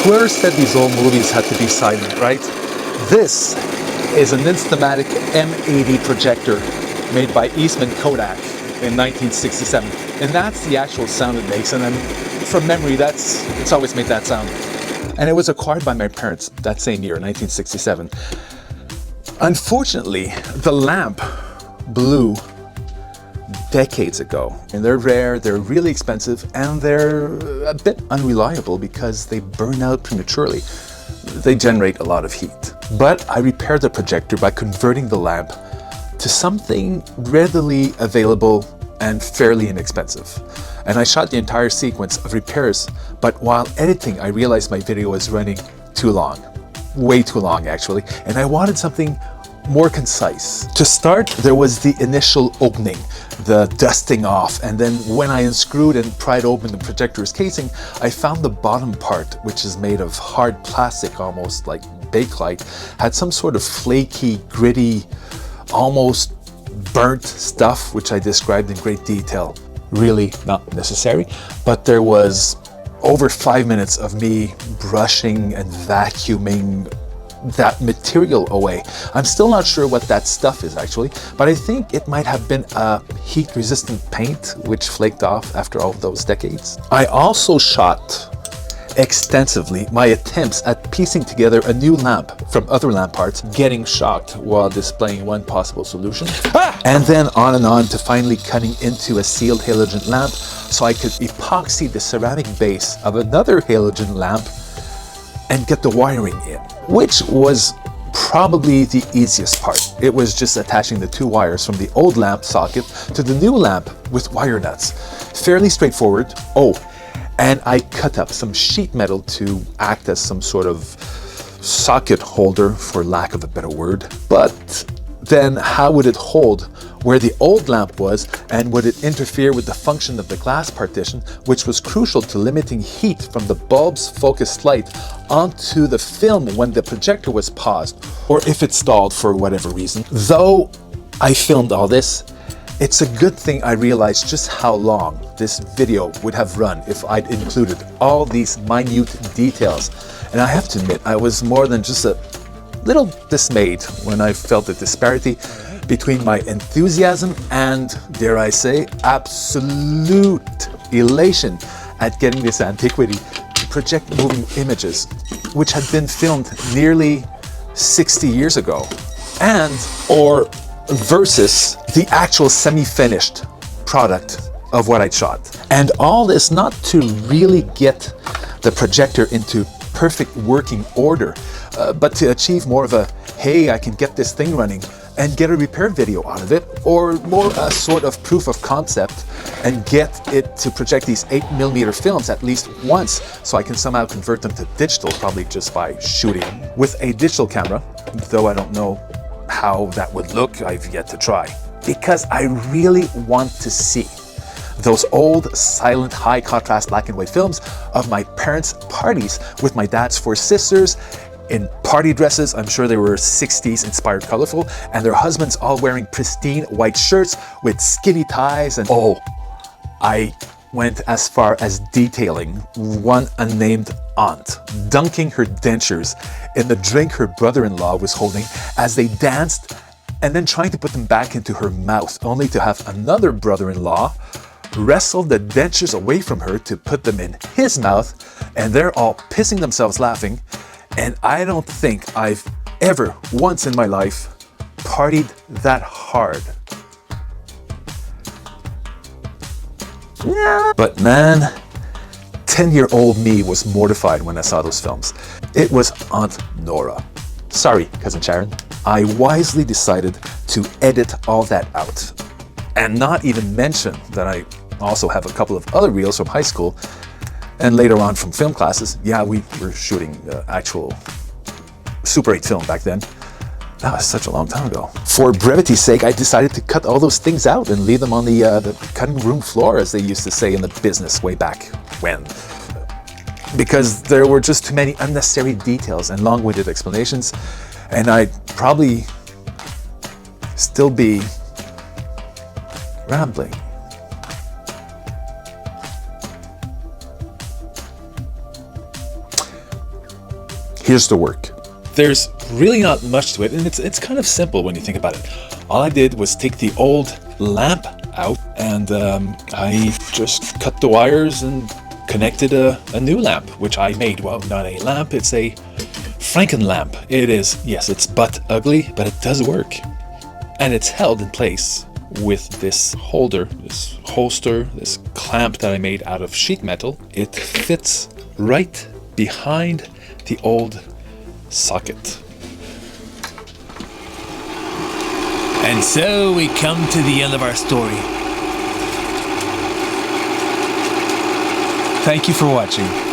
Whoever said these old movies had to be silent, right? This is an Instamatic M80 projector made by Eastman Kodak in 1967. And that's the actual sound it makes. And from memory, it's always made that sound. And it was acquired by my parents that same year, 1967. Unfortunately, the lamp blew decades ago, and they're rare, they're really expensive, and they're a bit unreliable because they burn out prematurely. They generate a lot of heat. But I repaired the projector by converting the lamp to something readily available and fairly inexpensive. And I shot the entire sequence of repairs, but while editing, I realized my video was running too long. Way too long, actually, and I wanted something more concise. To start, there was the initial opening, the dusting off, and then when I unscrewed and pried open the projector's casing, I found the bottom part, which is made of hard plastic, almost like Bakelite, had some sort of flaky, gritty, almost burnt stuff, which I described in great detail. Really not necessary, but there was over 5 minutes of me brushing and vacuuming that material away. I'm still not sure what that stuff is actually, but I think it might have been a heat-resistant paint which flaked off after all those decades. I also shot extensively my attempts at piecing together a new lamp from other lamp parts, getting shocked while displaying one possible solution, and then on and on to finally cutting into a sealed halogen lamp so I could epoxy the ceramic base of another halogen lamp and get the wiring in, which was probably the easiest part. It was just attaching the two wires from the old lamp socket to the new lamp with wire nuts. Fairly straightforward. Oh, and I cut up some sheet metal to act as some sort of socket holder, for lack of a better word. But then how would it hold where the old lamp was, and would it interfere with the function of the glass partition, which was crucial to limiting heat from the bulb's focused light onto the film when the projector was paused, or if it stalled for whatever reason. Though I filmed all this, it's a good thing I realized just how long this video would have run if I'd included all these minute details. And I have to admit, I was more than just a little dismayed when I felt the disparity between my enthusiasm and, dare I say, absolute elation at getting this antiquity to project moving images, which had been filmed nearly 60 years ago, or versus the actual semi-finished product of what I'd shot. And all this not to really get the projector into perfect working order, but to achieve more of a, hey, I can get this thing running and get a repair video out of it, or more a sort of proof of concept and get it to project these 8mm films at least once so I can somehow convert them to digital, probably just by shooting with a digital camera, though I don't know how that would look. I've yet to try, because I really want to see those old, silent, high contrast black and white films of my parents' parties with my dad's four sisters in party dresses. I'm sure they were 60s inspired colorful, and their husbands all wearing pristine white shirts with skinny ties. And oh, I went as far as detailing one unnamed aunt dunking her dentures in the drink her brother-in-law was holding as they danced, and then trying to put them back into her mouth, only to have another brother-in-law wrestle the dentures away from her to put them in his mouth, and they're all pissing themselves laughing. And I don't think I've ever once in my life partied that hard. Yeah. But man, 10-year-old me was mortified when I saw those films. It was Aunt Nora. Sorry, Cousin Sharon. I wisely decided to edit all that out, and not even mention that I also have a couple of other reels from high school and later on from film classes. Yeah, we were shooting actual Super 8 film back then. That was such a long time ago. For brevity's sake, I decided to cut all those things out and leave them on the cutting room floor, as they used to say in the business way back when. Because there were just too many unnecessary details and long-winded explanations, and I'd probably still be rambling. Here's the work. There's really not much to it, and it's kind of simple when you think about it. All I did was take the old lamp out, and I just cut the wires and connected a new lamp, which I made. Well, not a lamp, it's a Franken lamp. It is, yes, it's butt ugly, but it does work. And it's held in place with this holder, this holster, this clamp that I made out of sheet metal. It fits right behind the old socket. And so we come to the end of our story. Thank you for watching.